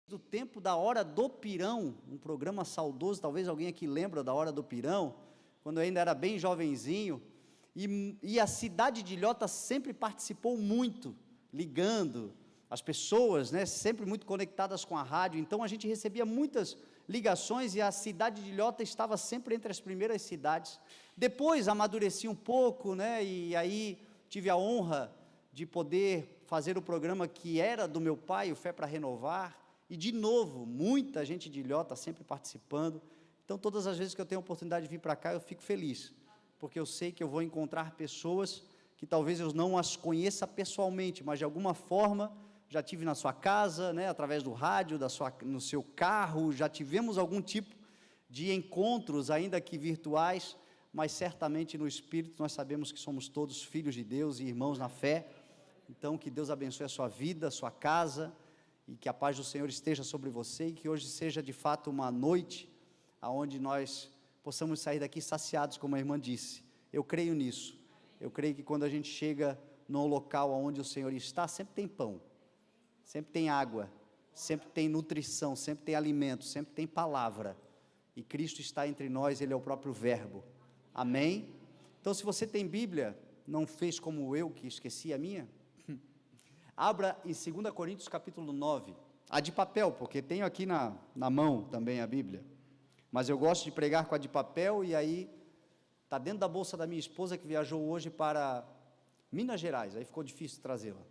do tempo da Hora do Pirão, um programa saudoso, talvez alguém aqui lembra da Hora do Pirão, quando eu ainda era bem jovenzinho, e a cidade de Ilhota sempre participou muito, ligando as pessoas, né, sempre muito conectadas com a rádio, então a gente recebia muitas ligações e a cidade de Ilhota estava sempre entre as primeiras cidades. Depois amadureci um pouco, né, e aí tive a honra de poder fazer o programa que era do meu pai, o Fé para Renovar, e de novo, muita gente de Ilhota sempre participando. Então todas as vezes que eu tenho a oportunidade de vir para cá, eu fico feliz, porque eu sei que eu vou encontrar pessoas que talvez eu não as conheça pessoalmente, mas de alguma forma já tive na sua casa, né, através do rádio, no seu carro, já tivemos algum tipo de encontros, ainda que virtuais, mas certamente no Espírito nós sabemos que somos todos filhos de Deus e irmãos na fé. Então que Deus abençoe a sua vida, a sua casa, e que a paz do Senhor esteja sobre você, e que hoje seja de fato uma noite onde nós possamos sair daqui saciados, como a irmã disse. Eu creio nisso, eu creio que quando a gente chega no local onde o Senhor está, sempre tem pão, sempre tem água, sempre tem nutrição, sempre tem alimento, sempre tem palavra, e Cristo está entre nós, Ele é o próprio verbo, amém? Então se você tem Bíblia, não fez como eu, que esqueci a minha, abra em 2 Coríntios capítulo 9, a de papel, porque tenho aqui na mão também a Bíblia, mas eu gosto de pregar com a de papel, e aí, está dentro da bolsa da minha esposa, que viajou hoje para Minas Gerais, aí ficou difícil trazê-la.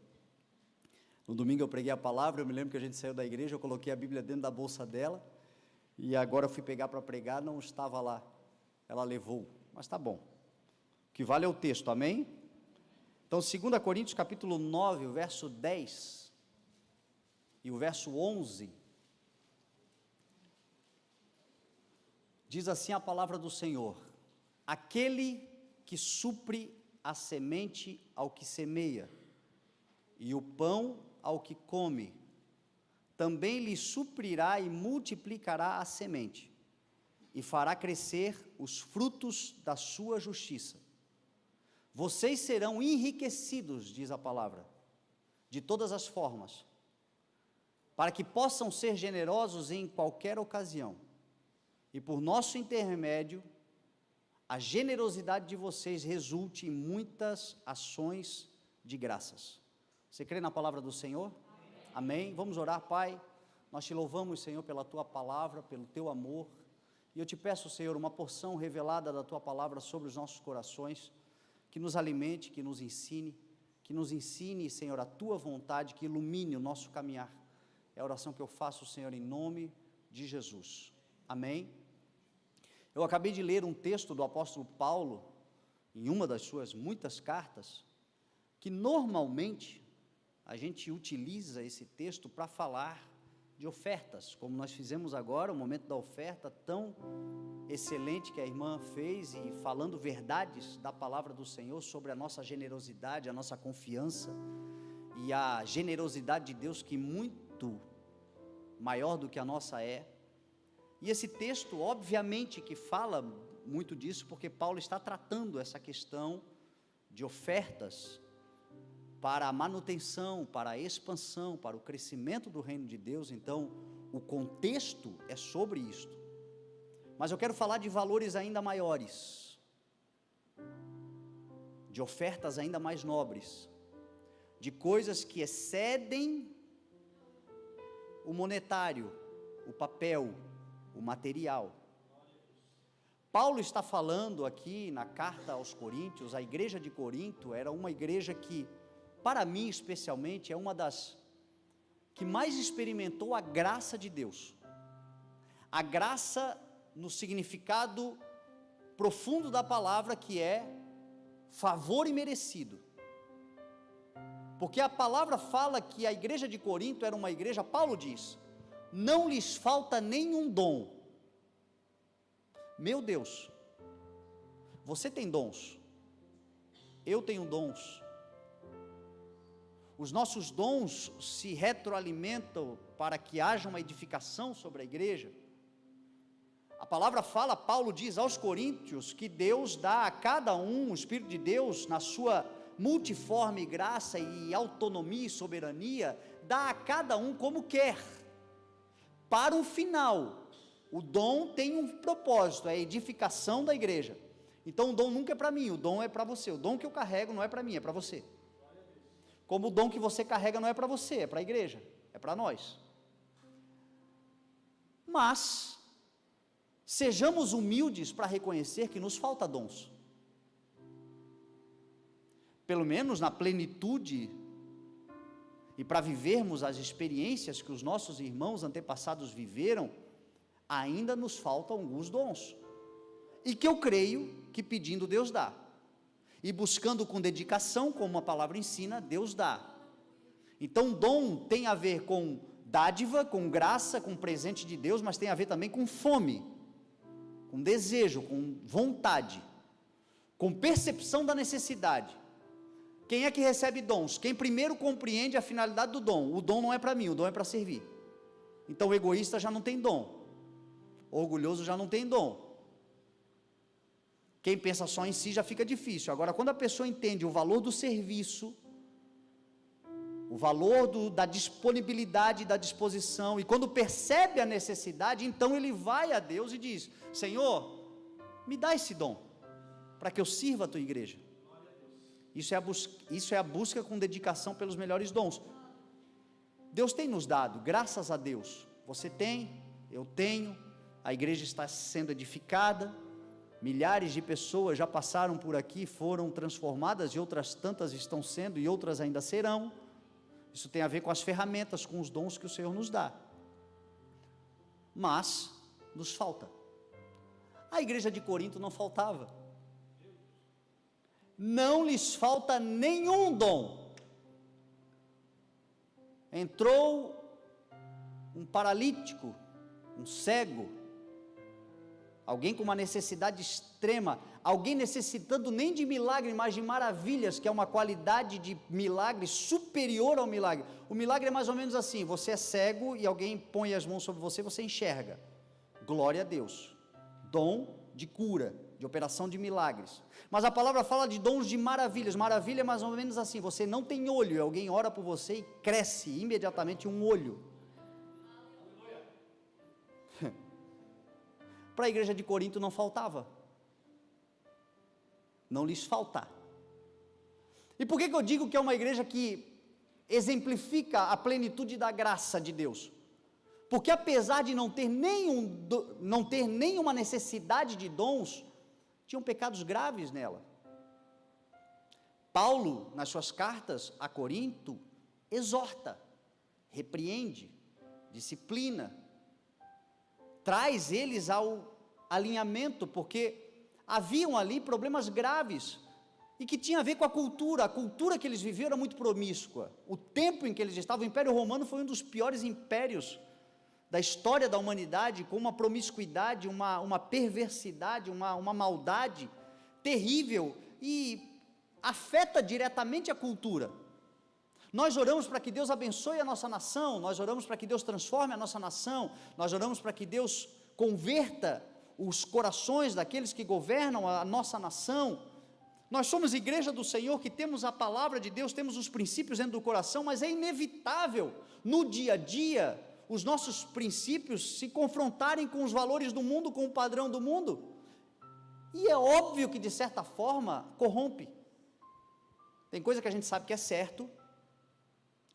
No domingo eu preguei a palavra, eu me lembro que a gente saiu da igreja, eu coloquei a Bíblia dentro da bolsa dela, e agora eu fui pegar para pregar, não estava lá, ela levou, mas está bom, o que vale é o texto, amém? Então 2 Coríntios capítulo 9, o verso 10, e o verso 11, diz assim a palavra do Senhor: aquele que supre a semente ao que semeia, e o pão ao que come, também lhe suprirá e multiplicará a semente, e fará crescer os frutos da sua justiça. Vocês serão enriquecidos, diz a palavra, de todas as formas, para que possam ser generosos em qualquer ocasião, e por nosso intermédio, a generosidade de vocês resulte em muitas ações de graças. Você crê na palavra do Senhor? Amém? Amém? Vamos orar, Pai. Nós te louvamos, Senhor, pela tua palavra, pelo teu amor, e eu te peço, Senhor, uma porção revelada da tua palavra sobre os nossos corações, que nos alimente, que nos ensine, Senhor, a tua vontade, que ilumine o nosso caminhar. É a oração que eu faço, Senhor, em nome de Jesus. Amém? Eu acabei de ler um texto do apóstolo Paulo, em uma das suas muitas cartas, que normalmente a gente utiliza esse texto para falar de ofertas, como nós fizemos agora, o momento da oferta tão excelente que a irmã fez, e falando verdades da palavra do Senhor sobre a nossa generosidade, a nossa confiança, e a generosidade de Deus, que muito maior do que a nossa é. E esse texto, obviamente, que fala muito disso, porque Paulo está tratando essa questão de ofertas para a manutenção, para a expansão, para o crescimento do reino de Deus. Então, o contexto é sobre isto. Mas eu quero falar de valores ainda maiores, de ofertas ainda mais nobres, de coisas que excedem o monetário, o papel, o material. Paulo está falando aqui na carta aos Coríntios. A igreja de Corinto era uma igreja que, para mim especialmente, é uma das que mais experimentou a graça de Deus, a graça no significado profundo da palavra, que é favor imerecido, porque a palavra fala que a igreja de Corinto era uma igreja, Paulo diz, não lhes falta nenhum dom. Meu Deus, você tem dons, eu tenho dons, os nossos dons se retroalimentam para que haja uma edificação sobre a igreja. A palavra fala, Paulo diz aos Coríntios, que Deus dá a cada um, o Espírito de Deus, na sua multiforme graça e autonomia e soberania, dá a cada um como quer. para o final. O dom tem um propósito, é a edificação da igreja. Então o dom nunca é para mim, o dom é para você. O dom que eu carrego não é para mim, é para você. Como o dom que você carrega não é para você, é para a igreja, é para nós. Mas sejamos humildes para reconhecer que nos falta dons. Pelo menos na plenitude, e para vivermos as experiências que os nossos irmãos antepassados viveram, ainda nos faltam alguns dons, e que eu creio que pedindo Deus dá, e buscando com dedicação, como a palavra ensina, Deus dá. Então dom tem a ver com dádiva, com graça, com presente de Deus, mas tem a ver também com fome, com desejo, com vontade, com percepção da necessidade. Quem é que recebe dons? Quem primeiro compreende a finalidade do dom. O dom não é para mim, o dom é para servir. Então o egoísta já não tem dom, o orgulhoso já não tem dom. Quem pensa só em si já fica difícil. Agora, quando a pessoa entende o valor do serviço, o valor da disponibilidade, da disposição, e quando percebe a necessidade, então ele vai a Deus e diz: Senhor, me dá esse dom, para que eu sirva a tua igreja. Isso é a busca com dedicação pelos melhores dons. Deus tem nos dado, graças a Deus. Você tem, eu tenho, a igreja está sendo edificada, milhares de pessoas já passaram por aqui, foram transformadas, e outras tantas estão sendo, e outras ainda serão. Isso tem a ver com as ferramentas, com os dons que o Senhor nos dá. Mas nos falta. A igreja de Corinto não faltava. Não lhes falta nenhum dom. Entrou um paralítico, um cego, alguém com uma necessidade extrema, alguém necessitando nem de milagre, mas de maravilhas, que é uma qualidade de milagre superior ao milagre. O milagre é mais ou menos assim: você é cego e alguém põe as mãos sobre você, você enxerga. Glória a Deus. Dom de cura, de operação de milagres. Mas a palavra fala de dons de maravilhas. Maravilha é mais ou menos assim: você não tem olho, e alguém ora por você e cresce imediatamente um olho. Para a igreja de Corinto não faltava, não lhes falta. E por que eu digo que é uma igreja que exemplifica a plenitude da graça de Deus? Porque apesar de não ter nenhuma necessidade de dons, tinham pecados graves nela. Paulo, nas suas cartas a Corinto, exorta, repreende, disciplina, traz eles ao alinhamento, porque haviam ali problemas graves, e que tinha a ver com a cultura que eles viviam era muito promíscua. O tempo em que eles estavam, o Império Romano foi um dos piores impérios da história da humanidade, com uma promiscuidade, uma perversidade, uma maldade terrível, e afeta diretamente a cultura. Nós oramos para que Deus abençoe a nossa nação, nós oramos para que Deus transforme a nossa nação, nós oramos para que Deus converta os corações daqueles que governam a nossa nação. Nós somos igreja do Senhor, que temos a palavra de Deus, temos os princípios dentro do coração, mas é inevitável, no dia a dia, os nossos princípios se confrontarem com os valores do mundo, com o padrão do mundo, e é óbvio que de certa forma corrompe. Tem coisa que a gente sabe que é certo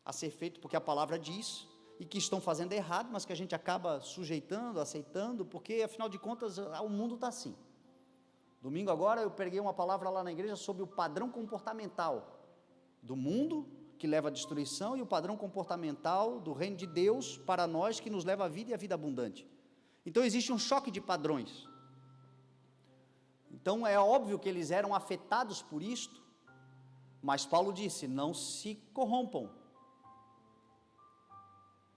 a ser feito porque a palavra diz, e que estão fazendo errado, mas que a gente acaba sujeitando, aceitando, porque afinal de contas o mundo está assim. Domingo agora eu preguei uma palavra lá na igreja sobre o padrão comportamental do mundo, que leva à destruição, e o padrão comportamental do reino de Deus para nós, que nos leva à vida e à vida abundante. Então existe um choque de padrões. Então é óbvio que eles eram afetados por isto, mas Paulo disse: não se corrompam,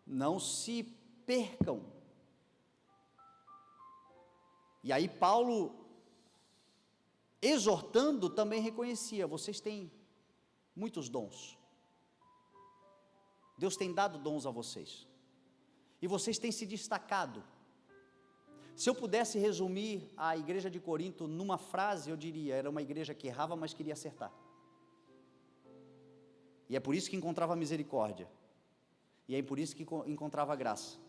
não se percam. E aí Paulo, exortando, também reconhecia: vocês têm muitos dons, Deus tem dado dons a vocês, e vocês têm se destacado. Se eu pudesse resumir a igreja de Corinto numa frase, eu diria: era uma igreja que errava, mas queria acertar, e é por isso que encontrava misericórdia, e é por isso que encontrava graça.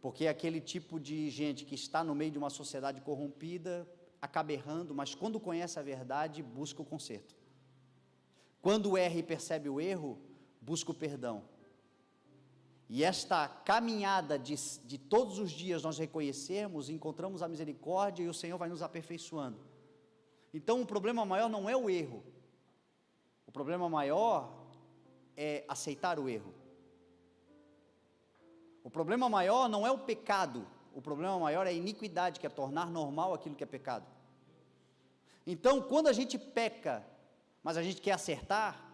Porque é aquele tipo de gente que está no meio de uma sociedade corrompida, acaba errando, mas quando conhece a verdade, busca o conserto. Quando erra e percebe o erro, busca o perdão. E esta caminhada de todos os dias nós reconhecermos, encontramos a misericórdia e o Senhor vai nos aperfeiçoando. Então o problema maior não é o erro, o problema maior é aceitar o erro. O problema maior não é o pecado, o problema maior é a iniquidade, que é tornar normal aquilo que é pecado. Então quando a gente peca, mas a gente quer acertar,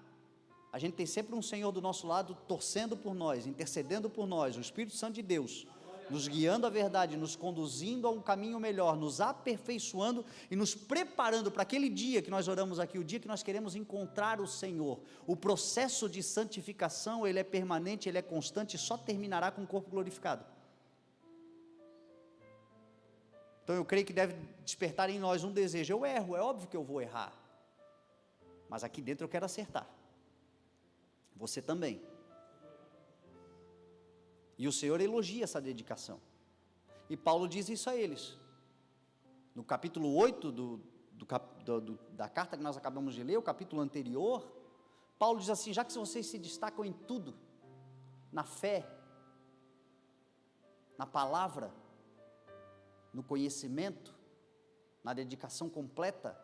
a gente tem sempre um Senhor do nosso lado, torcendo por nós, intercedendo por nós, o Espírito Santo de Deus, nos guiando à verdade, nos conduzindo a um caminho melhor, nos aperfeiçoando e nos preparando para aquele dia que nós oramos aqui, o dia que nós queremos encontrar o Senhor. O processo de santificação, ele é permanente, ele é constante, e só terminará com o corpo glorificado. Então eu creio que deve despertar em nós um desejo. Eu erro, é óbvio que eu vou errar, mas aqui dentro eu quero acertar. Você também. E o Senhor elogia essa dedicação. E Paulo diz isso a eles. No capítulo 8 da carta que nós acabamos de ler, o capítulo anterior, Paulo diz assim: já que vocês se destacam em tudo, na fé, na palavra, no conhecimento, na dedicação completa,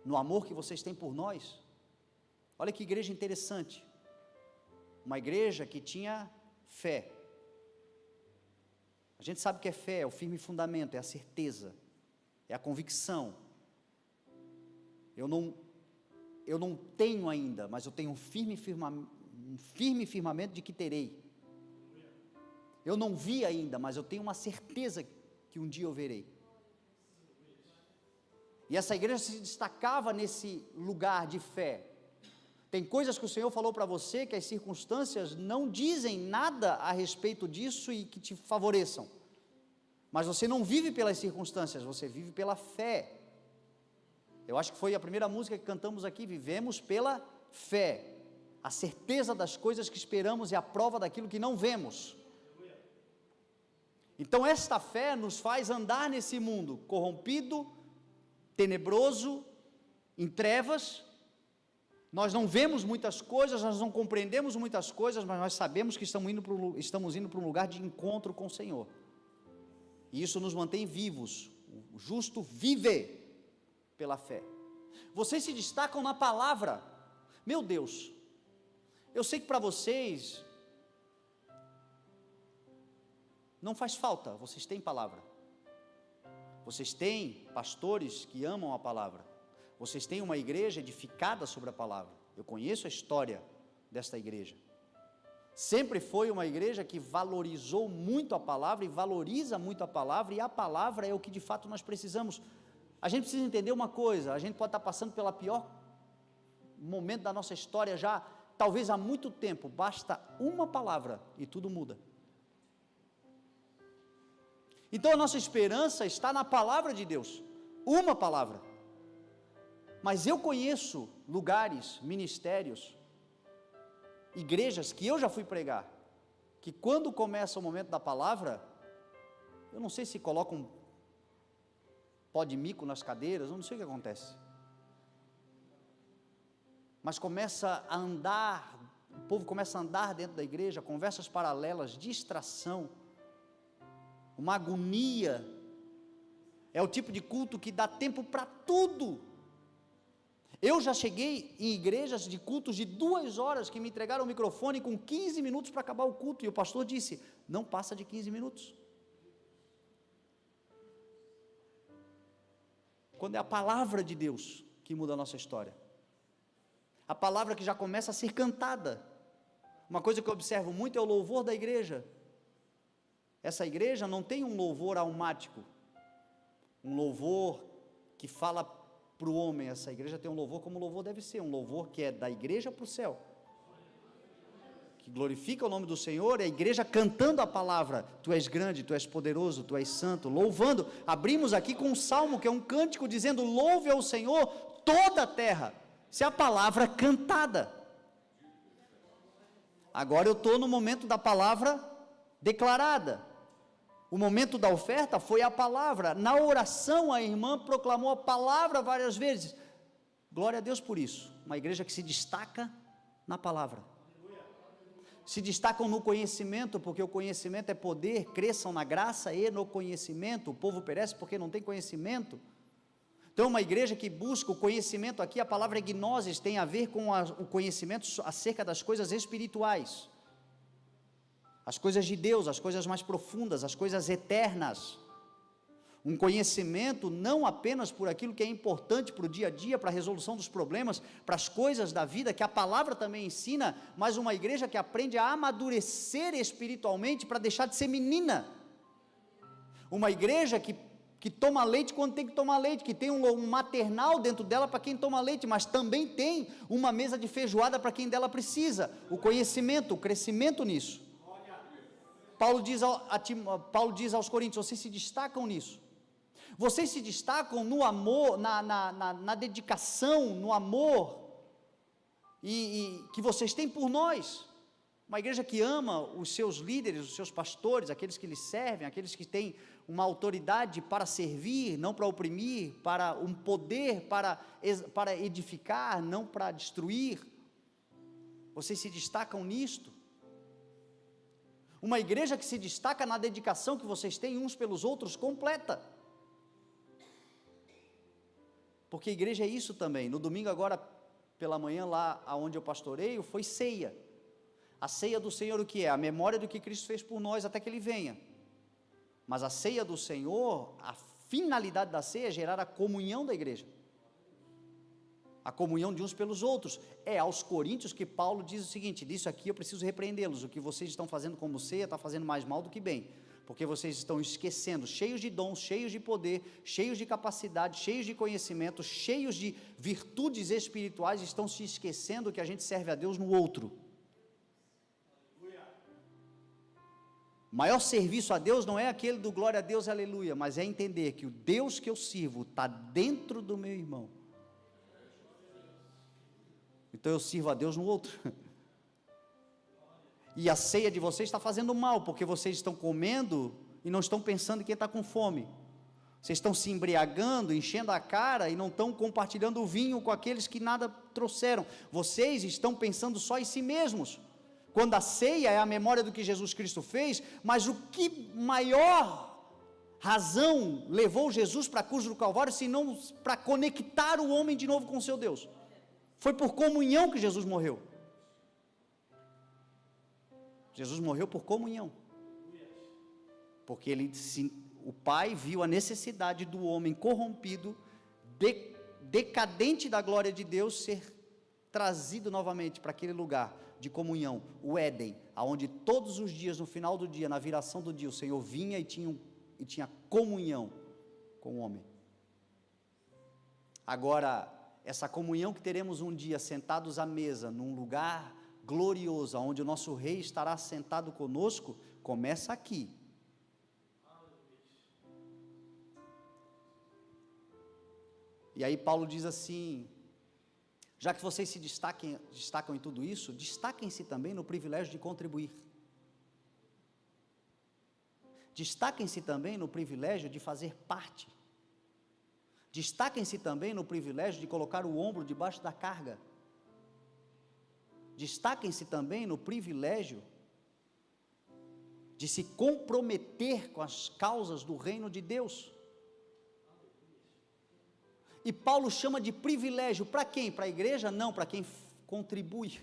no amor que vocês têm por nós. Olha que igreja interessante. Uma igreja que tinha fé. A gente sabe o que é fé, é o firme fundamento, é a certeza, é a convicção. Eu não tenho ainda, mas eu tenho um firme firmamento de que terei. Eu não vi ainda, mas eu tenho uma certeza que um dia eu verei. E essa igreja se destacava nesse lugar de fé. Tem coisas que o Senhor falou para você, que as circunstâncias não dizem nada a respeito disso e que te favoreçam, mas você não vive pelas circunstâncias, você vive pela fé. Eu acho que foi a primeira música que cantamos aqui, vivemos pela fé, a certeza das coisas que esperamos e a prova daquilo que não vemos. Então esta fé nos faz andar nesse mundo corrompido, tenebroso, em trevas. Nós não vemos muitas coisas, nós não compreendemos muitas coisas, mas nós sabemos que estamos indo para um lugar de encontro com o Senhor. E isso nos mantém vivos. O justo vive pela fé. Vocês se destacam na palavra. Meu Deus, eu sei que para vocês não faz falta, vocês têm palavra. Vocês têm pastores que amam a palavra. Vocês têm uma igreja edificada sobre a palavra. Eu conheço a história desta igreja. Sempre foi uma igreja que valorizou muito a palavra e valoriza muito a palavra, e a palavra é o que de fato nós precisamos. A gente precisa entender uma coisa: a gente pode estar passando pelo pior momento da nossa história já, talvez há muito tempo, basta uma palavra e tudo muda. Então a nossa esperança está na palavra de Deus, uma palavra. Mas eu conheço lugares, ministérios, igrejas que eu já fui pregar, que quando começa o momento da palavra, eu não sei se colocam pó de mico nas cadeiras, eu não sei o que acontece, mas começa a andar, o povo começa a andar dentro da igreja, conversas paralelas, distração, uma agonia. É o tipo de culto que dá tempo para tudo. Eu já cheguei em igrejas de cultos de 2 horas, que me entregaram o microfone com 15 minutos para acabar o culto, e o pastor disse: não passa de 15 minutos. Quando é a palavra de Deus que muda a nossa história, a palavra que já começa a ser cantada. Uma coisa que eu observo muito é o louvor da igreja. Essa igreja não tem um louvor almático, um louvor que fala para o homem. Essa igreja tem um louvor como o louvor deve ser, um louvor que é da igreja para o céu, que glorifica o nome do Senhor, é a igreja cantando a palavra: tu és grande, tu és poderoso, tu és santo, louvando. Abrimos aqui com um salmo, que é um cântico, dizendo: louve ao Senhor toda a terra. Isso é a palavra cantada. Agora eu estou no momento da palavra declarada. O momento da oferta foi a palavra. Na oração, a irmã proclamou a palavra várias vezes. Glória a Deus por isso. Uma igreja que se destaca na palavra. Se destacam no conhecimento, porque o conhecimento é poder. Cresçam na graça e no conhecimento. O povo perece porque não tem conhecimento. Então, uma igreja que busca o conhecimento, aqui a palavra gnoses tem a ver com o conhecimento acerca das coisas espirituais. As coisas de Deus, as coisas mais profundas, as coisas eternas. Um conhecimento não apenas por aquilo que é importante para o dia a dia, para a resolução dos problemas, para as coisas da vida, que a palavra também ensina, mas uma igreja que aprende a amadurecer espiritualmente para deixar de ser menina. Uma igreja que toma leite quando tem que tomar leite, que tem um maternal dentro dela para quem toma leite, mas também tem uma mesa de feijoada para quem dela precisa. O conhecimento, o crescimento nisso. Paulo diz aos Coríntios, vocês se destacam nisso. Vocês se destacam no amor, na dedicação, no amor e que vocês têm por nós. Uma igreja que ama os seus líderes, os seus pastores, aqueles que lhes servem, aqueles que têm uma autoridade para servir, não para oprimir, para um poder para edificar, não para destruir. Vocês se destacam nisto. Uma igreja que se destaca na dedicação que vocês têm uns pelos outros, completa. Porque a igreja é isso também. No domingo agora, pela manhã, lá onde eu pastoreio, foi ceia. A ceia do Senhor o que é? A memória do que Cristo fez por nós até que Ele venha. Mas a ceia do Senhor, a finalidade da ceia é gerar a comunhão da igreja. A comunhão de uns pelos outros. É aos Coríntios que Paulo diz o seguinte, disso aqui eu preciso repreendê-los, o que vocês estão fazendo como ceia, está fazendo mais mal do que bem, porque vocês estão esquecendo, cheios de dons, cheios de poder, cheios de capacidade, cheios de conhecimento, cheios de virtudes espirituais, estão se esquecendo que a gente serve a Deus no outro. O maior serviço a Deus não é aquele do glória a Deus, aleluia, mas é entender que o Deus que eu sirvo está dentro do meu irmão. Então eu sirvo a Deus no outro. E a ceia de vocês está fazendo mal, porque vocês estão comendo e não estão pensando em quem está com fome. Vocês estão se embriagando, enchendo a cara e não estão compartilhando o vinho com aqueles que nada trouxeram. Vocês estão pensando só em si mesmos. Quando a ceia é a memória do que Jesus Cristo fez, mas o que maior razão levou Jesus para a cruz do Calvário, senão para conectar o homem de novo com o seu Deus? Foi por comunhão que Jesus morreu. Jesus morreu por comunhão. Porque o Pai viu a necessidade do homem corrompido, decadente da glória de Deus, ser trazido novamente para aquele lugar de comunhão, o Éden, aonde todos os dias, no final do dia, na viração do dia, o Senhor vinha e tinha comunhão com o homem. Agora, essa comunhão que teremos um dia sentados à mesa, num lugar glorioso, onde o nosso Rei estará sentado conosco, começa aqui. E aí Paulo diz assim, já que vocês se destacam em tudo isso, destaquem-se também no privilégio de contribuir. Destaquem-se também no privilégio de fazer parte. Destaquem-se também no privilégio de colocar o ombro debaixo da carga. Destaquem-se também no privilégio de se comprometer com as causas do reino de Deus. E Paulo chama de privilégio para quem? Para a igreja? Não, para quem contribui.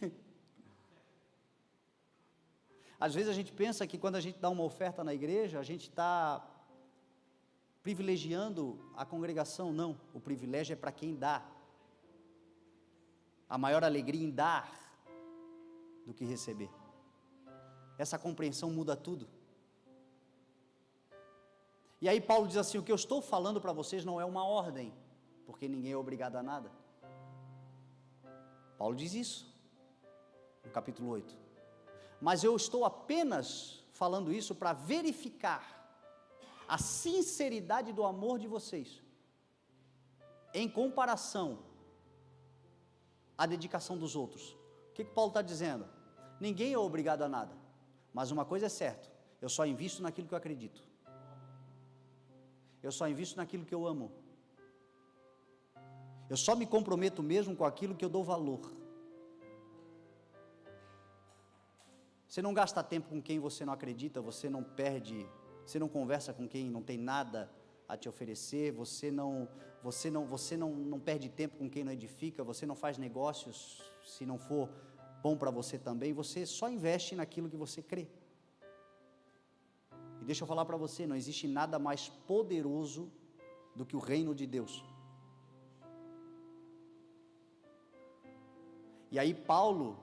Às vezes a gente pensa que quando a gente dá uma oferta na igreja, a gente está privilegiando a congregação. Não, o privilégio é para quem dá. A maior alegria em dar do que receber. Essa compreensão muda tudo. E aí Paulo diz assim, o que eu estou falando para vocês não é uma ordem, porque ninguém é obrigado a nada. Paulo diz isso, no capítulo 8. Mas eu estou apenas falando isso para verificar a sinceridade do amor de vocês, em comparação à dedicação dos outros. O que Paulo está dizendo? Ninguém é obrigado a nada, mas uma coisa é certa, eu só invisto naquilo que eu acredito. Eu só invisto naquilo que eu amo. Eu só me comprometo mesmo com aquilo que eu dou valor. Você não gasta tempo com quem você não acredita, você não conversa com quem não tem nada a te oferecer, você não perde tempo com quem não edifica, você não faz negócios se não for bom para você também, você só investe naquilo que você crê. E deixa eu falar para você, não existe nada mais poderoso do que o reino de Deus. E aí Paulo,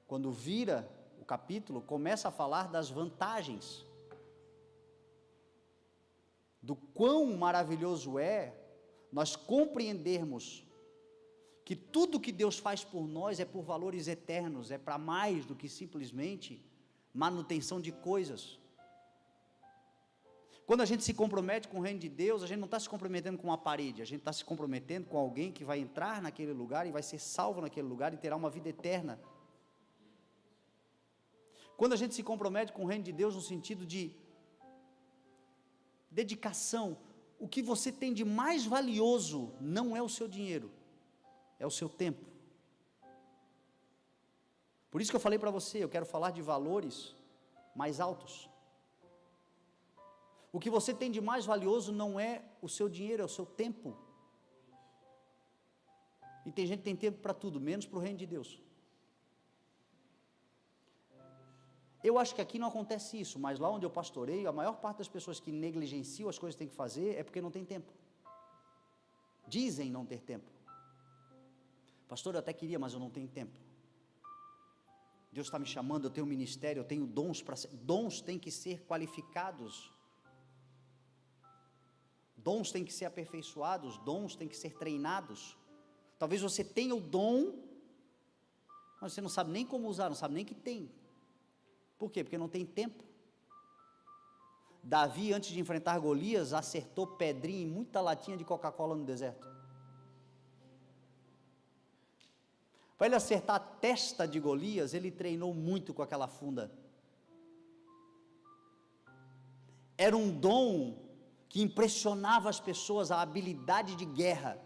quando vira o capítulo, começa a falar das vantagens, do quão maravilhoso é nós compreendermos que tudo que Deus faz por nós é por valores eternos, é para mais do que simplesmente manutenção de coisas. Quando a gente se compromete com o reino de Deus, a gente não está se comprometendo com uma parede, a gente está se comprometendo com alguém que vai entrar naquele lugar e vai ser salvo naquele lugar e terá uma vida eterna. Quando a gente se compromete com o reino de Deus no sentido de dedicação, o que você tem de mais valioso não é o seu dinheiro, é o seu tempo. Por isso que eu falei para você, eu quero falar de valores mais altos. O que você tem de mais valioso não é o seu dinheiro, é o seu tempo. E tem gente que tem tempo para tudo, menos para o reino de Deus. Eu acho que aqui não acontece isso, mas lá onde eu pastoreio, a maior parte das pessoas que negligenciam as coisas que tem que fazer é porque não tem tempo. Dizem não ter tempo. Pastor, eu até queria, mas eu não tenho tempo. Deus está me chamando, eu tenho um ministério, eu tenho dons para ser. Dons têm que ser qualificados. Dons têm que ser aperfeiçoados, dons têm que ser treinados. Talvez você tenha o dom, mas você não sabe nem como usar, não sabe nem que tem. Por quê? Porque não tem tempo. Davi, antes de enfrentar Golias, acertou pedrinha em muita latinha de Coca-Cola no deserto. Para ele acertar a testa de Golias, ele treinou muito com aquela funda. Era um dom que impressionava as pessoas, a habilidade de guerra,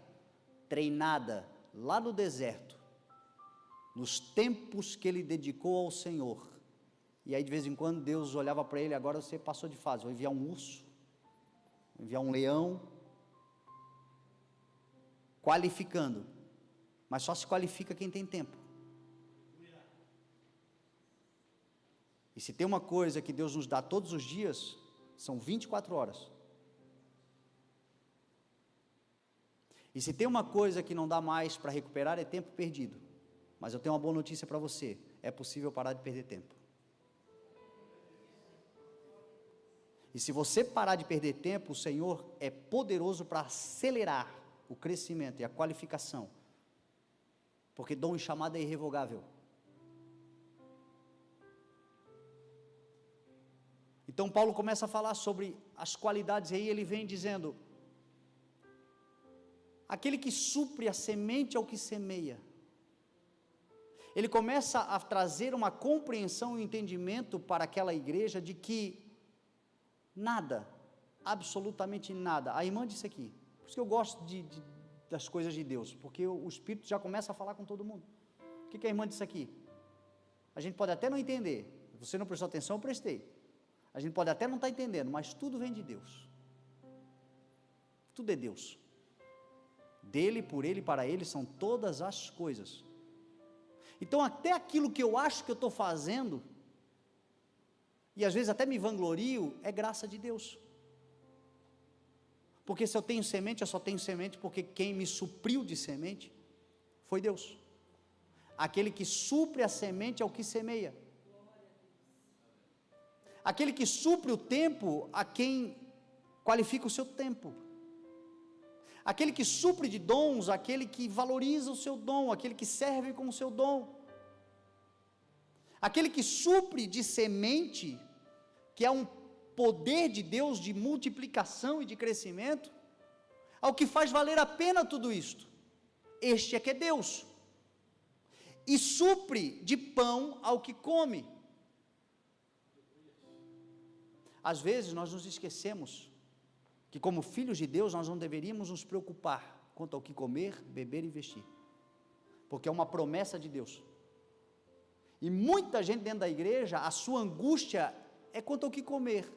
treinada lá no deserto, nos tempos que ele dedicou ao Senhor. E aí de vez em quando Deus olhava para ele, agora você passou de fase, vou enviar um urso, vou enviar um leão, qualificando, mas só se qualifica quem tem tempo. E se tem uma coisa que Deus nos dá todos os dias, são 24 horas. E se tem uma coisa que não dá mais para recuperar, é tempo perdido. Mas eu tenho uma boa notícia para você, é possível parar de perder tempo. E se você parar de perder tempo, o Senhor é poderoso para acelerar o crescimento e a qualificação, porque dom e chamada é irrevogável. Então Paulo começa a falar sobre as qualidades, e aí ele vem dizendo: aquele que supre a semente ao que semeia. Ele começa a trazer uma compreensão e um entendimento para aquela igreja de que nada, absolutamente nada. A irmã disse aqui, por isso que eu gosto das coisas de Deus, porque o Espírito já começa a falar com todo mundo. O que a irmã disse aqui? A gente pode até não entender, você não prestou atenção, eu prestei. A gente pode até não estar entendendo, mas tudo vem de Deus. Tudo é Deus. Dele, por Ele, para Ele são todas as coisas. Então até aquilo que eu acho que eu estou fazendo, e às vezes até me vanglorio, é graça de Deus. Porque se eu tenho semente, eu só tenho semente porque quem me supriu de semente foi Deus. Aquele que supre a semente é o que semeia. Aquele que supre o tempo a quem qualifica o seu tempo. Aquele que supre de dons, aquele que valoriza o seu dom, aquele que serve com o seu dom. Aquele que supre de semente, que é um poder de Deus de multiplicação e de crescimento, ao que faz valer a pena tudo isto. Este é que é Deus. E supre de pão ao que come. Às vezes nós nos esquecemos que como filhos de Deus, nós não deveríamos nos preocupar quanto ao que comer, beber e vestir, porque é uma promessa de Deus. E muita gente dentro da igreja, a sua angústia é quanto ao que comer,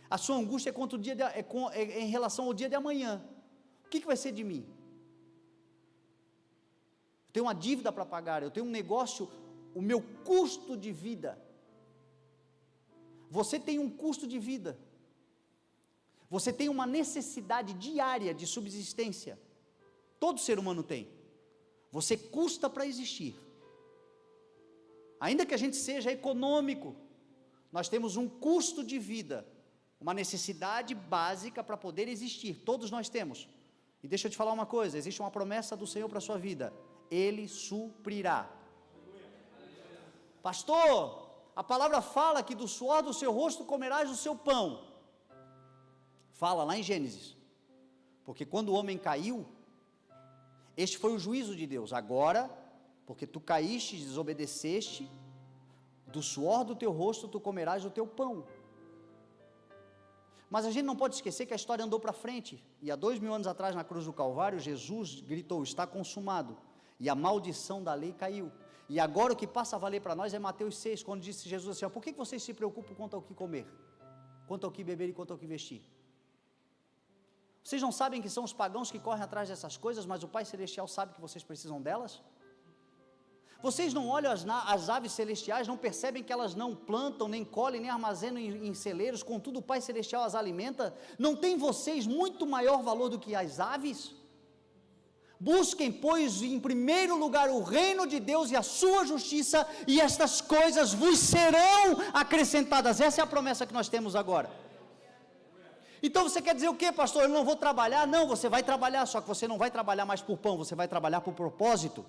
a sua angústia é quanto em relação ao dia de amanhã. O que vai ser de mim? Eu tenho uma dívida para pagar, eu tenho um negócio, o meu custo de vida. Você tem um custo de vida, você tem uma necessidade diária de subsistência, todo ser humano tem, você custa para existir, ainda que a gente seja econômico, nós temos um custo de vida, uma necessidade básica para poder existir, todos nós temos. E deixa eu te falar uma coisa, existe uma promessa do Senhor para a sua vida, Ele suprirá. Pastor, a palavra fala que do suor do seu rosto comerás o seu pão, fala lá em Gênesis, porque quando o homem caiu, este foi o juízo de Deus, agora, porque tu caíste, desobedeceste, do suor do teu rosto tu comerás o teu pão. Mas a gente não pode esquecer que a história andou para frente, e há 2000 anos atrás na cruz do Calvário, Jesus gritou, está consumado, e a maldição da lei caiu, e agora o que passa a valer para nós é Mateus 6, quando disse Jesus assim, por que vocês se preocupam quanto ao que comer, quanto ao que beber e quanto ao que vestir? Vocês não sabem que são os pagãos que correm atrás dessas coisas, mas o Pai Celestial sabe que vocês precisam delas? Vocês não olham as aves celestiais, não percebem que elas não plantam, nem colhem, nem armazenam em celeiros, contudo o Pai Celestial as alimenta? Não tem vocês muito maior valor do que as aves? Busquem, pois, em primeiro lugar o reino de Deus e a sua justiça, e estas coisas vos serão acrescentadas. Essa é a promessa que nós temos agora. Então você quer dizer o quê, pastor? Eu não vou trabalhar? Não, você vai trabalhar, só que você não vai trabalhar mais por pão, você vai trabalhar por propósito.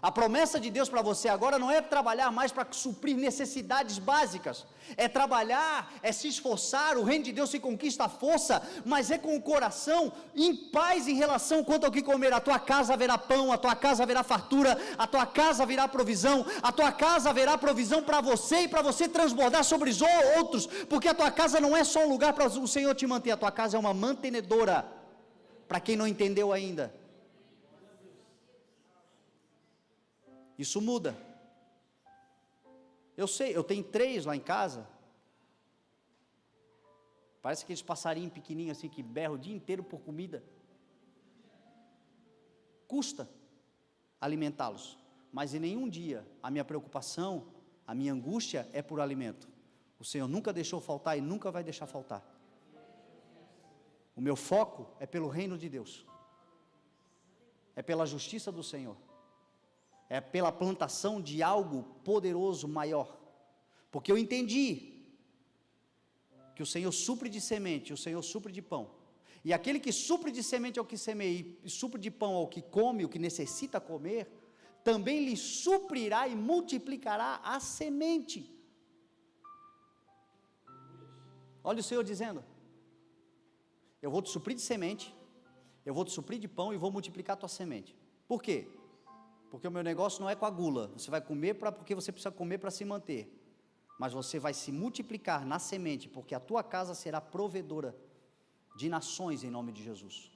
A promessa de Deus para você agora não é trabalhar mais para suprir necessidades básicas, é trabalhar, é se esforçar, o reino de Deus se conquista a força, mas é com o coração em paz em relação quanto ao que comer. A tua casa haverá pão, a tua casa haverá fartura, a tua casa haverá provisão, a tua casa haverá provisão para você e para você transbordar sobre os outros, porque a tua casa não é só um lugar para o Senhor te manter, a tua casa é uma mantenedora, para quem não entendeu ainda. Isso muda. Eu sei, eu tenho 3 lá em casa. Parece aqueles passarinhos pequenininhos assim que berram o dia inteiro por comida. Custa alimentá-los, mas em nenhum dia a minha preocupação, a minha angústia é por alimento. O Senhor nunca deixou faltar e nunca vai deixar faltar. O meu foco é pelo reino de Deus, é pela justiça do Senhor, é pela plantação de algo poderoso maior, porque eu entendi que o Senhor supre de semente, o Senhor supre de pão, e aquele que supre de semente ao que semeia, e supre de pão ao que come, o que necessita comer, também lhe suprirá e multiplicará a semente. Olha o Senhor dizendo, eu vou te suprir de semente, eu vou te suprir de pão e vou multiplicar a tua semente. Por quê? Porque o meu negócio não é com a gula, você vai comer porque você precisa comer para se manter, mas você vai se multiplicar na semente, porque a tua casa será provedora de nações em nome de Jesus.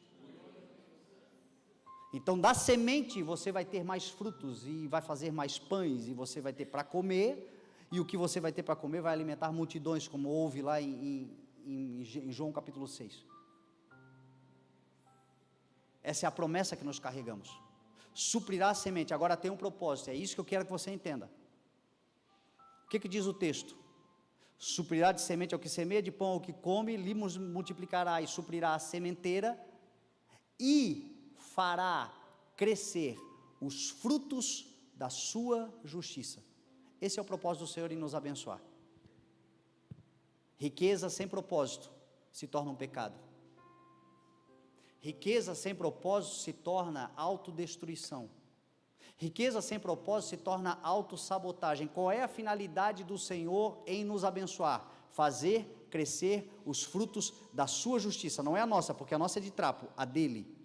Então da semente você vai ter mais frutos, e vai fazer mais pães, e você vai ter para comer, e o que você vai ter para comer vai alimentar multidões, como houve lá em João capítulo 6, essa é a promessa que nós carregamos, suprirá a semente. Agora tem um propósito, é isso que eu quero que você entenda. O que diz o texto? Suprirá de semente ao que semeia, de pão ao que come, lhe multiplicará e suprirá a sementeira, e fará crescer os frutos da sua justiça. Esse é o propósito do Senhor em nos abençoar. Riqueza sem propósito se torna um pecado. Riqueza sem propósito se torna autodestruição. Riqueza sem propósito se torna autossabotagem. Qual é a finalidade do Senhor em nos abençoar? Fazer crescer os frutos da sua justiça. Não é a nossa, porque a nossa é de trapo, a dele.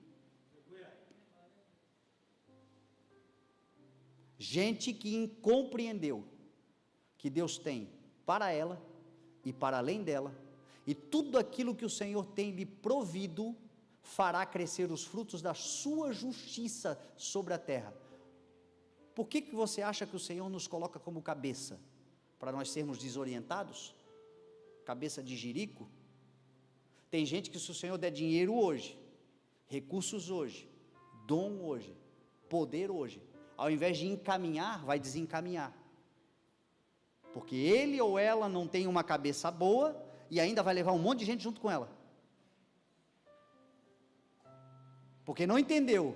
Gente que compreendeu que Deus tem para ela e para além dela, e tudo aquilo que o Senhor tem lhe provido fará crescer os frutos da sua justiça sobre a terra. Por que você acha que o Senhor nos coloca como cabeça? Para nós sermos desorientados? Cabeça de jirico? Tem gente que, se o Senhor der dinheiro hoje, recursos hoje, dom hoje, poder hoje, ao invés de encaminhar, vai desencaminhar, porque ele ou ela não tem uma cabeça boa, e ainda vai levar um monte de gente junto com ela, porque não entendeu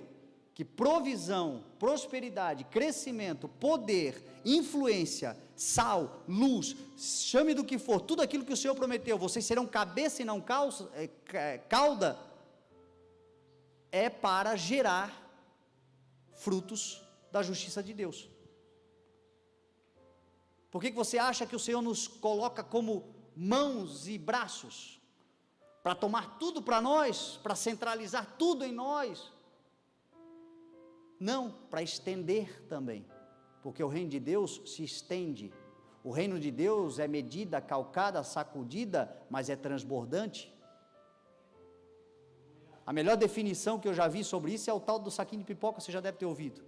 que provisão, prosperidade, crescimento, poder, influência, sal, luz, chame do que for, tudo aquilo que o Senhor prometeu, vocês serão cabeça e não cauda, é para gerar frutos da justiça de Deus. Por que você acha que o Senhor nos coloca como mãos e braços? Para tomar tudo para nós, para centralizar tudo em nós? Não, para estender também, porque o reino de Deus se estende. O reino de Deus é medida, calcada, sacudida, mas é transbordante. A melhor definição que eu já vi sobre isso é o tal do saquinho de pipoca, você já deve ter ouvido,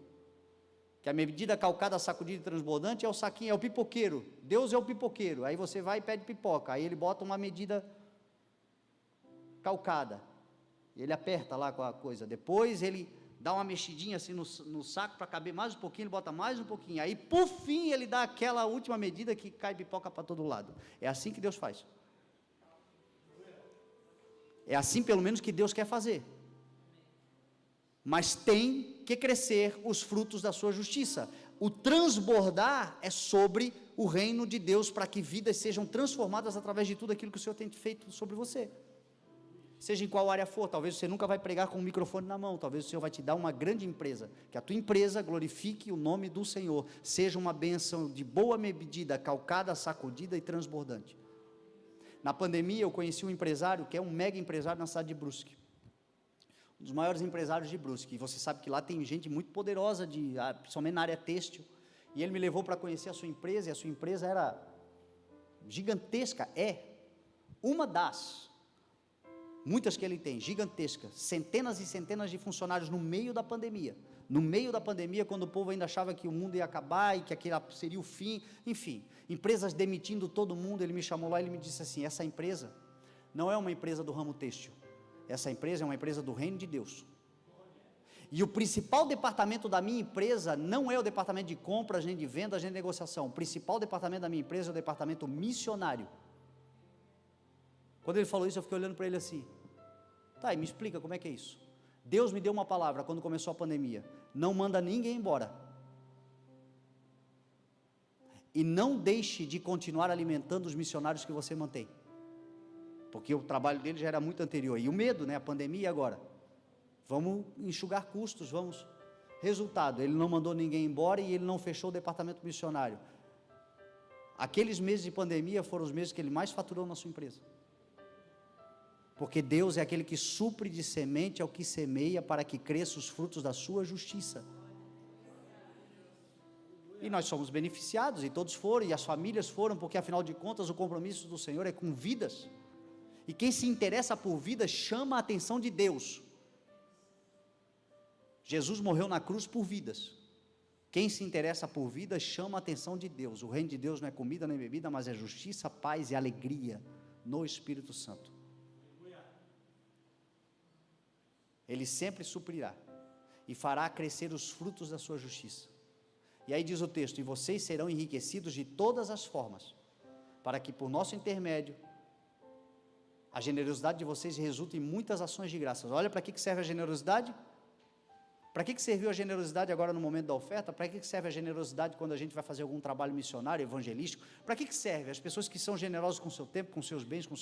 que a medida calcada, sacudida e transbordante é o saquinho, é o pipoqueiro. Deus é o pipoqueiro. Aí você vai e pede pipoca, aí ele bota uma medida calcada, ele aperta lá com a coisa, depois ele dá uma mexidinha assim no saco para caber mais um pouquinho, ele bota mais um pouquinho, aí por fim ele dá aquela última medida que cai pipoca para todo lado. É assim que Deus faz. É assim pelo menos que Deus quer fazer. Mas tem que crescer os frutos da sua justiça. O transbordar é sobre o reino de Deus, para que vidas sejam transformadas através de tudo aquilo que o Senhor tem feito sobre você. Seja em qual área for, talvez você nunca vai pregar com um microfone na mão, talvez o Senhor vai te dar uma grande empresa, que a tua empresa glorifique o nome do Senhor, seja uma bênção de boa medida, calcada, sacudida e transbordante. Na pandemia eu conheci um empresário, que é um mega empresário na cidade de Brusque, um dos maiores empresários de Brusque, e você sabe que lá tem gente muito poderosa, principalmente na área têxtil, e ele me levou para conhecer a sua empresa, e a sua empresa era gigantesca, uma das muitas que ele tem, gigantesca, centenas e centenas de funcionários no meio da pandemia, quando o povo ainda achava que o mundo ia acabar, e que aquele seria o fim, enfim, empresas demitindo todo mundo. Ele me chamou lá e ele me disse assim: essa empresa não é uma empresa do ramo têxtil, essa empresa é uma empresa do reino de Deus, e o principal departamento da minha empresa não é o departamento de compras, nem de vendas, nem de negociação, o principal departamento da minha empresa é o departamento missionário. Quando ele falou isso, eu fiquei olhando para ele assim, tá, e me explica como é que é isso. Deus me deu uma palavra quando começou a pandemia: não manda ninguém embora, e não deixe de continuar alimentando os missionários que você mantém, porque o trabalho dele já era muito anterior, e o medo, a pandemia agora, vamos enxugar custos, resultado, ele não mandou ninguém embora, e ele não fechou o departamento missionário. Aqueles meses de pandemia foram os meses que ele mais faturou na sua empresa, porque Deus é aquele que supre de semente ao que semeia, para que cresça os frutos da sua justiça, e nós somos beneficiados, e todos foram, e as famílias foram, porque afinal de contas o compromisso do Senhor é com vidas, e quem se interessa por vidas chama a atenção de Deus. Jesus morreu na cruz por vidas, quem se interessa por vidas chama a atenção de Deus. O reino de Deus não é comida nem bebida, mas é justiça, paz e alegria no Espírito Santo. Ele sempre suprirá e fará crescer os frutos da sua justiça. E aí diz o texto: e vocês serão enriquecidos de todas as formas, para que por nosso intermédio a generosidade de vocês resulte em muitas ações de graças. Olha para que serve a generosidade. Para que serviu a generosidade agora no momento da oferta? Para que serve a generosidade quando a gente vai fazer algum trabalho missionário, evangelístico? Para que serve? As pessoas que são generosas com o seu tempo, com seus bens, com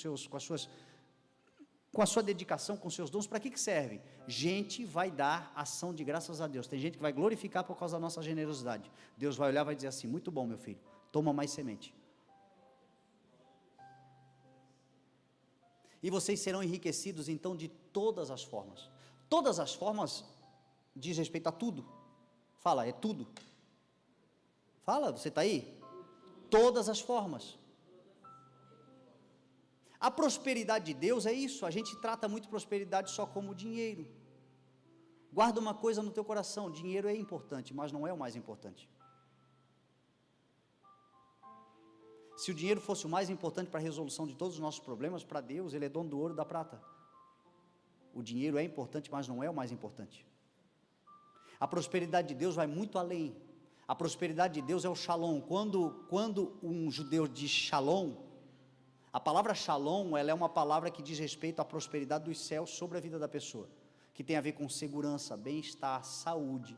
a sua dedicação, com seus dons, para que serve? Gente vai dar ação de graças a Deus. Tem gente que vai glorificar por causa da nossa generosidade. Deus vai olhar e vai dizer assim: muito bom, meu filho, toma mais semente. E vocês serão enriquecidos então de todas as formas. Todas as formas diz respeito a tudo. Fala, é tudo. Fala, você está aí? Todas as formas. A prosperidade de Deus é isso, a gente trata muito prosperidade só como dinheiro. Guarda uma coisa no teu coração, dinheiro é importante, mas não é o mais importante. Se o dinheiro fosse o mais importante para a resolução de todos os nossos problemas, para Deus, Ele é dono do ouro e da prata. O dinheiro é importante, mas não é o mais importante. A prosperidade de Deus vai muito além. A prosperidade de Deus é o shalom. Quando um judeu diz shalom, a palavra shalom, ela é uma palavra que diz respeito à prosperidade dos céus sobre a vida da pessoa, que tem a ver com segurança, bem-estar, saúde,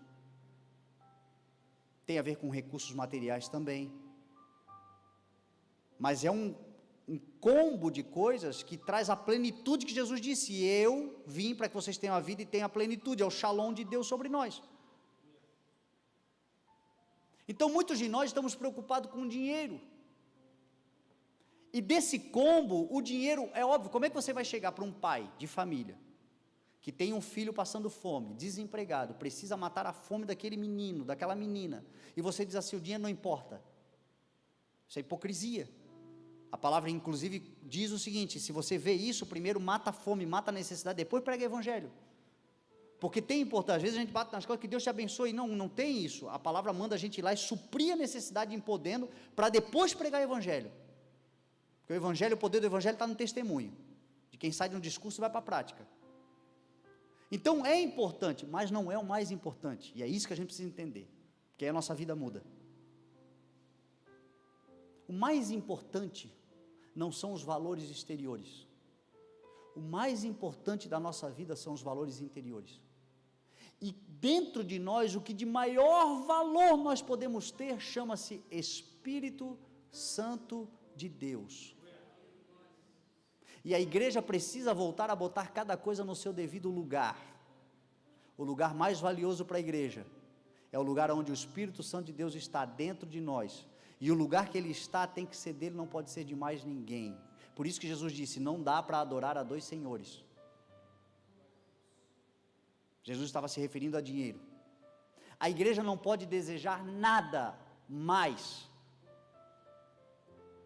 tem a ver com recursos materiais também, mas é um combo de coisas que traz a plenitude que Jesus disse, eu vim para que vocês tenham a vida e tenham a plenitude, é o shalom de Deus sobre nós. Então muitos de nós estamos preocupados com o dinheiro, e desse combo, o dinheiro, é óbvio, como é que você vai chegar para um pai de família, que tem um filho passando fome, desempregado, precisa matar a fome daquele menino, daquela menina, e você diz assim, o dinheiro não importa, isso é hipocrisia. A palavra inclusive diz o seguinte, se você vê isso, primeiro mata a fome, mata a necessidade, depois prega o evangelho, porque tem importância. Às vezes a gente bate nas costas, que Deus te abençoe, não tem isso, a palavra manda a gente ir lá e suprir a necessidade em podendo, para depois pregar o evangelho, porque o evangelho, o poder do evangelho está no testemunho, de quem sai de um discurso e vai para a prática. Então é importante, mas não é o mais importante, e é isso que a gente precisa entender, porque aí a nossa vida muda. O mais importante não são os valores exteriores, o mais importante da nossa vida são os valores interiores, e dentro de nós, o que de maior valor nós podemos ter, chama-se Espírito Santo de Deus, e a igreja precisa voltar a botar cada coisa no seu devido lugar. O lugar mais valioso para a igreja é o lugar onde o Espírito Santo de Deus está dentro de nós, e o lugar que Ele está tem que ser dele, não pode ser de mais ninguém. Por isso que Jesus disse, não dá para adorar a dois senhores. Jesus estava se referindo a dinheiro. A igreja não pode desejar nada mais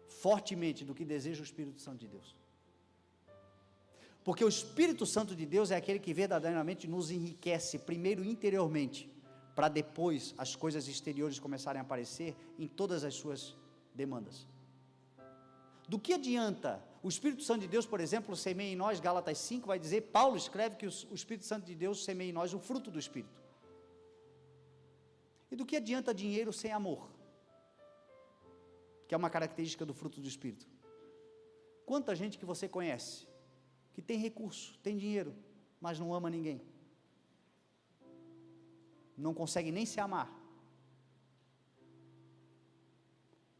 fortemente do que deseja o Espírito Santo de Deus, porque o Espírito Santo de Deus é aquele que verdadeiramente nos enriquece, primeiro interiormente, para depois as coisas exteriores começarem a aparecer em todas as suas demandas. Do que adianta o Espírito Santo de Deus, por exemplo, semeia em nós, Gálatas 5 vai dizer, Paulo escreve que o Espírito Santo de Deus semeia em nós o fruto do Espírito. E do que adianta dinheiro sem amor, que é uma característica do fruto do Espírito? Quanta gente que você conhece, que tem recurso, tem dinheiro, mas não ama ninguém, não consegue nem se amar.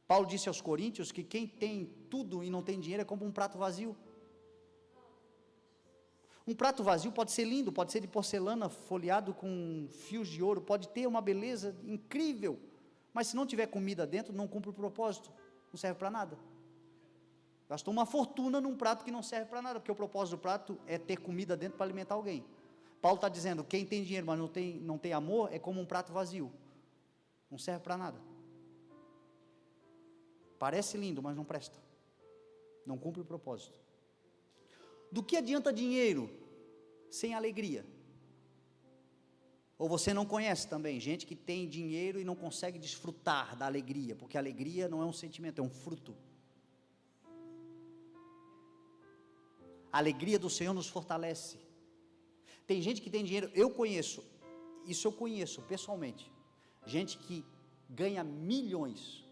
Paulo disse aos coríntios que quem tem tudo e não tem dinheiro é como um prato vazio. Um prato vazio pode ser lindo, pode ser de porcelana folheado com fios de ouro, pode ter uma beleza incrível, mas se não tiver comida dentro, não cumpre o propósito, não serve para nada. Gastou uma fortuna num prato que não serve para nada, porque o propósito do prato é ter comida dentro para alimentar alguém. Paulo está dizendo, quem tem dinheiro, mas não tem amor, é como um prato vazio, não serve para nada, parece lindo, mas não presta, não cumpre o propósito. Do que adianta dinheiro sem alegria? Ou você não conhece também gente que tem dinheiro e não consegue desfrutar da alegria, porque a alegria não é um sentimento, é um fruto. A alegria do Senhor nos fortalece. Tem gente que tem dinheiro, eu conheço pessoalmente, gente que ganha milhões,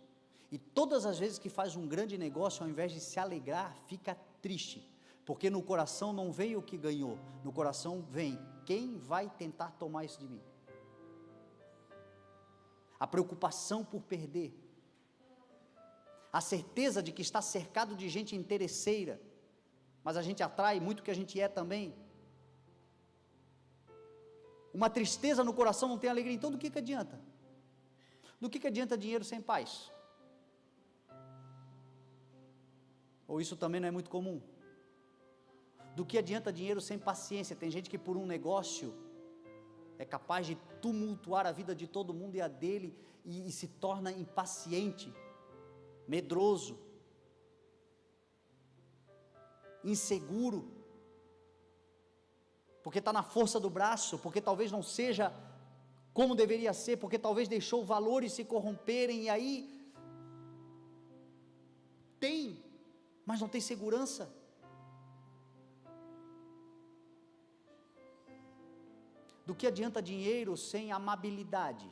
e todas as vezes que faz um grande negócio, ao invés de se alegrar, fica triste, porque no coração não vem o que ganhou, no coração vem, quem vai tentar tomar isso de mim? A preocupação por perder, a certeza de que está cercado de gente interesseira, mas a gente atrai muito o que a gente é também, uma tristeza no coração, não tem alegria. Então do que adianta? Do que adianta dinheiro sem paz? Ou isso também não é muito comum? Do que adianta dinheiro sem paciência? Tem gente que por um negócio é capaz de tumultuar a vida de todo mundo e a dele, e se torna impaciente, medroso. inseguro, porque está na força do braço, porque talvez não seja como deveria ser, porque talvez deixou valores se corromperem, e aí tem, mas não tem segurança. Do que adianta dinheiro sem amabilidade?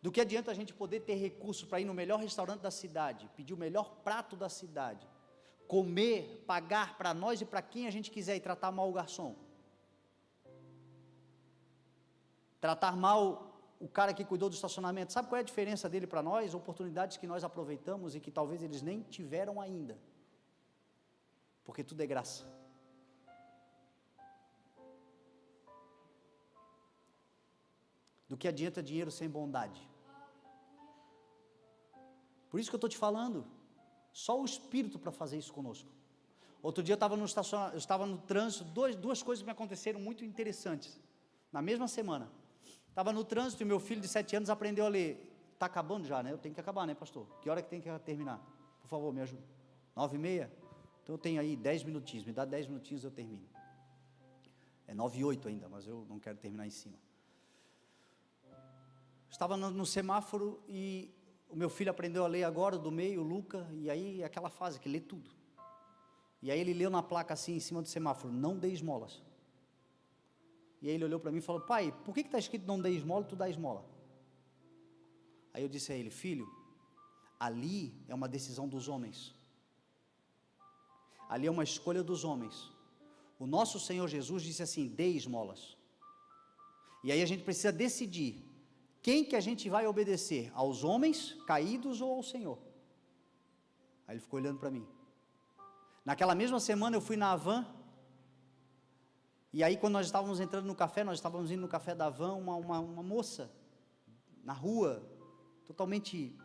Do que adianta a gente poder ter recurso para ir no melhor restaurante da cidade, pedir o melhor prato da cidade, comer, pagar para nós e para quem a gente quiser e tratar mal o garçom? Tratar mal o cara que cuidou do estacionamento. Sabe qual é a diferença dele para nós? Oportunidades que nós aproveitamos e que talvez eles nem tiveram ainda. Porque tudo é graça. Do que adianta dinheiro sem bondade? Por isso que eu estou te falando, só o Espírito para fazer isso conosco. Outro dia eu estava no trânsito, duas coisas me aconteceram muito interessantes, na mesma semana. Estava no trânsito e meu filho de 7 anos aprendeu a ler. Está acabando já, né? Eu tenho que acabar, né, pastor? Que hora que tem que terminar? Por favor, me ajuda. 9h30? Então eu tenho aí 10 minutinhos, me dá 10 minutinhos e eu termino. É 9h08 ainda, mas eu não quero terminar em cima. Estava no semáforo e o meu filho aprendeu a ler agora, do meio, o Luca, e aí aquela fase que lê tudo. E aí ele leu na placa assim, em cima do semáforo, não dê esmolas. E aí ele olhou para mim e falou, pai, por que está escrito não dê esmola e tu dá esmola? Aí eu disse a ele, filho, ali é uma decisão dos homens. Ali é uma escolha dos homens. O nosso Senhor Jesus disse assim, dê esmolas. E aí a gente precisa decidir, quem que a gente vai obedecer? Aos homens caídos ou ao Senhor? Aí ele ficou olhando para mim. Naquela mesma semana eu fui na Havan, e aí quando nós estávamos entrando no café, nós estávamos indo no café da Havan, uma moça, na rua, totalmente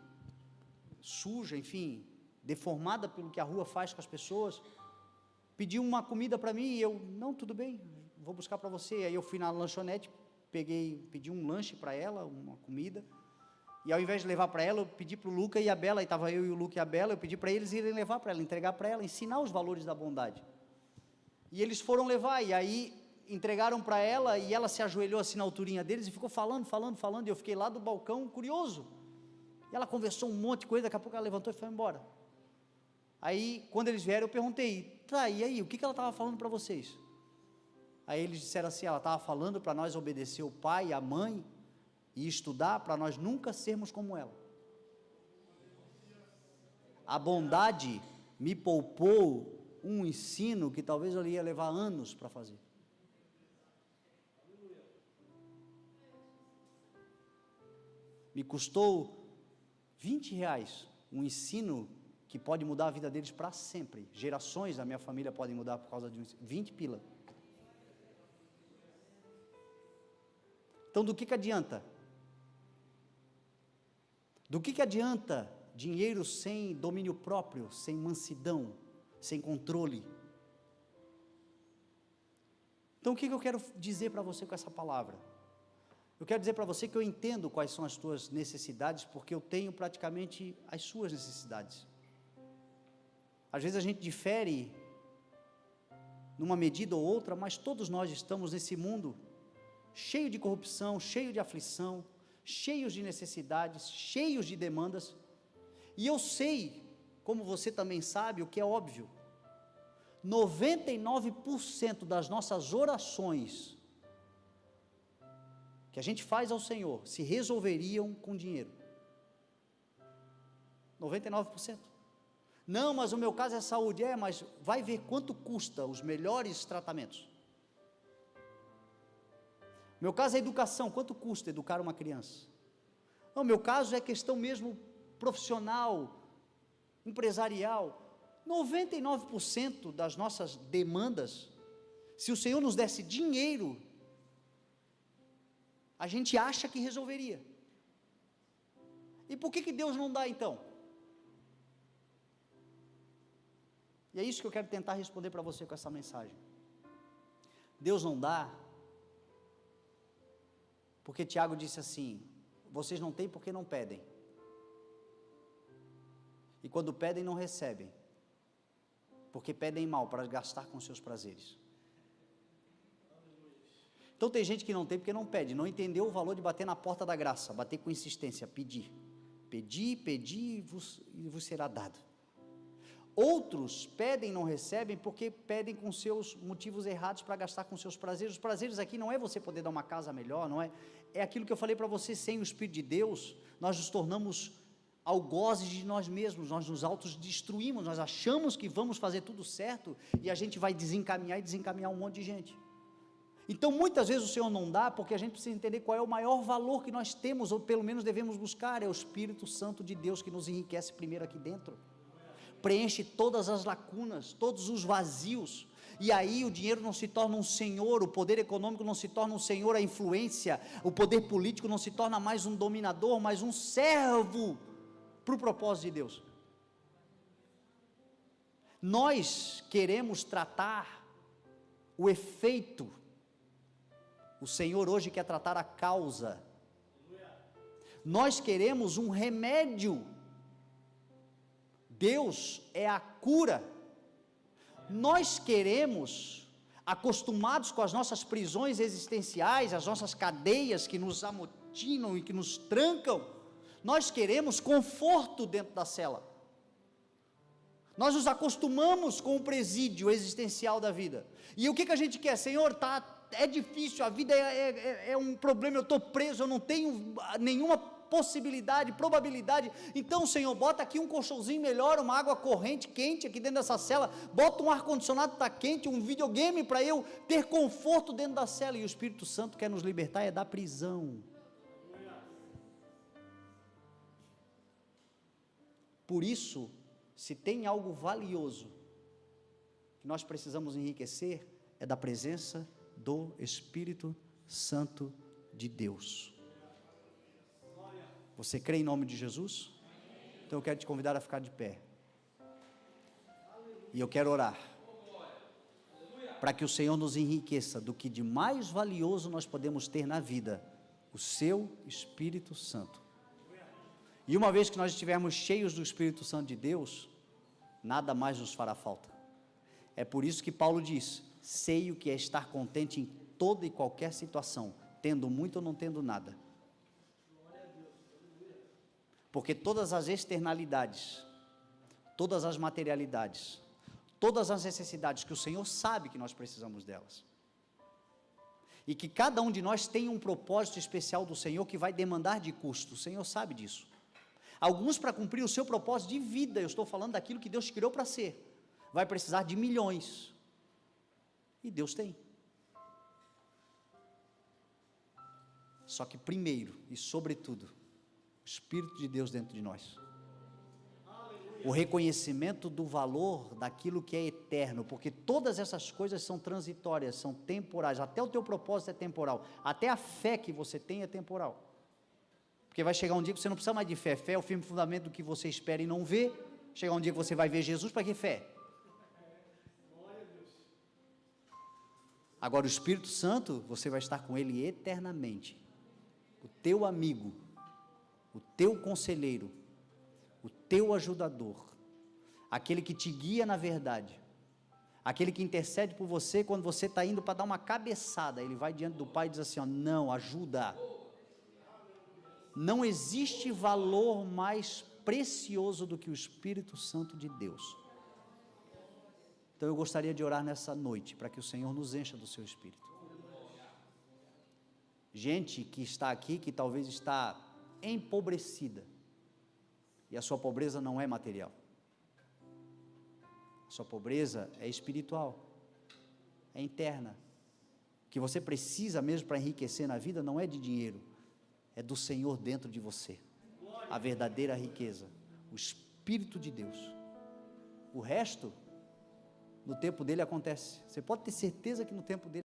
suja, enfim, deformada pelo que a rua faz com as pessoas, pediu uma comida para mim, e eu, não, tudo bem, vou buscar para você. Aí eu fui na lanchonete, pedi um lanche para ela, uma comida, e ao invés de levar para ela, eu pedi para o Luca e a Bela, e estava eu e o Luca e a Bela, eu pedi para eles irem levar para ela, entregar para ela, ensinar os valores da bondade, e eles foram levar, e aí entregaram para ela, e ela se ajoelhou assim na alturinha deles, e ficou falando, e eu fiquei lá do balcão, curioso, e ela conversou um monte de coisa, daqui a pouco ela levantou e foi embora. Aí, quando eles vieram, eu perguntei, tá, e aí, o que ela estava falando para vocês? Aí eles disseram assim, ela estava falando para nós obedecer o pai, a mãe, e estudar, para nós nunca sermos como ela. A bondade me poupou um ensino que talvez eu ia levar anos para fazer. Me custou R$20, um ensino que pode mudar a vida deles para sempre. Gerações da minha família podem mudar por causa de 20 pila. Então, do que adianta? Do que adianta dinheiro sem domínio próprio, sem mansidão, sem controle? Então, o que eu quero dizer para você com essa palavra? Eu quero dizer para você que eu entendo quais são as tuas necessidades, porque eu tenho praticamente as suas necessidades. Às vezes a gente difere numa medida ou outra, mas todos nós estamos nesse mundo cheio de corrupção, cheio de aflição, cheios de necessidades, cheios de demandas, e eu sei, como você também sabe, o que é óbvio, 99% das nossas orações que a gente faz ao Senhor, se resolveriam com dinheiro, 99%, não, mas o meu caso é saúde, mas vai ver quanto custa os melhores tratamentos. Meu caso é educação, quanto custa educar uma criança? Não, meu caso é questão mesmo profissional, empresarial, 99% das nossas demandas, se o Senhor nos desse dinheiro, a gente acha que resolveria. E por que Deus não dá então? E é isso que eu quero tentar responder para você com essa mensagem. Deus não dá porque Tiago disse assim, vocês não têm porque não pedem, e quando pedem não recebem, porque pedem mal para gastar com seus prazeres. Então tem gente que não tem porque não pede, não entendeu o valor de bater na porta da graça, bater com insistência, pedir. Pedi e vos será dado. Outros pedem e não recebem porque pedem com seus motivos errados para gastar com seus prazeres. Os prazeres aqui não é você poder dar uma casa melhor, não é? É aquilo que eu falei para você, sem o Espírito de Deus, nós nos tornamos algozes de nós mesmos, nós nos autodestruímos, nós achamos que vamos fazer tudo certo e a gente vai desencaminhar um monte de gente. Então muitas vezes o Senhor não dá, porque a gente precisa entender qual é o maior valor que nós temos, ou pelo menos devemos buscar, é o Espírito Santo de Deus que nos enriquece primeiro aqui dentro, preenche todas as lacunas, todos os vazios, e aí o dinheiro não se torna um senhor, o poder econômico não se torna um senhor, a influência, o poder político não se torna mais um dominador, mas um servo, para o propósito de Deus. Nós queremos tratar o efeito, o Senhor hoje quer tratar a causa. Nós queremos um remédio. Deus é a cura. Nós queremos, acostumados com as nossas prisões existenciais, as nossas cadeias que nos amotinam e que nos trancam, nós queremos conforto dentro da cela. Nós nos acostumamos com o presídio existencial da vida. E o que a gente quer? Senhor, é difícil, a vida é um problema, eu estou preso, eu não tenho nenhuma possibilidade, probabilidade. Então, Senhor, bota aqui um colchãozinho melhor, uma água corrente, quente aqui dentro dessa cela, bota um ar-condicionado que está quente, um videogame para eu ter conforto dentro da cela. E o Espírito Santo quer nos libertar é da prisão. Por isso, se tem algo valioso que nós precisamos enriquecer, é da presença do Espírito Santo de Deus. Você crê em nome de Jesus? Então eu quero te convidar a ficar de pé. E eu quero orar para que o Senhor nos enriqueça do que de mais valioso nós podemos ter na vida, o seu Espírito Santo. E uma vez que nós estivermos cheios do Espírito Santo de Deus, nada mais nos fará falta. É por isso que Paulo diz: sei o que é estar contente em toda e qualquer situação, tendo muito ou não tendo nada. Porque todas as externalidades, todas as materialidades, todas as necessidades que o Senhor sabe que nós precisamos delas, e que cada um de nós tem um propósito especial do Senhor que vai demandar de custo, o Senhor sabe disso. Alguns, para cumprir o seu propósito de vida, eu estou falando daquilo que Deus criou para ser, vai precisar de milhões, e Deus tem. Só que primeiro e sobretudo, o Espírito de Deus dentro de nós, o reconhecimento do valor daquilo que é eterno, porque todas essas coisas são transitórias, são temporais, até o teu propósito é temporal, até a fé que você tem é temporal, porque vai chegar um dia que você não precisa mais de fé, fé é o firme fundamento do que você espera e não vê. Chegar um dia que você vai ver Jesus, para que fé? Agora o Espírito Santo, você vai estar com Ele eternamente, o teu amigo, o teu conselheiro, o teu ajudador, aquele que te guia na verdade, aquele que intercede por você quando você está indo para dar uma cabeçada, ele vai diante do Pai e diz assim, ó, não, ajuda. Não existe valor mais precioso do que o Espírito Santo de Deus. Então eu gostaria de orar nessa noite, para que o Senhor nos encha do seu Espírito. Gente que está aqui, que talvez está empobrecida, e a sua pobreza não é material, a sua pobreza é espiritual, é interna. O que você precisa mesmo para enriquecer na vida não é de dinheiro, é do Senhor dentro de você, a verdadeira riqueza, o Espírito de Deus. O resto, no tempo dele acontece, você pode ter certeza que no tempo dele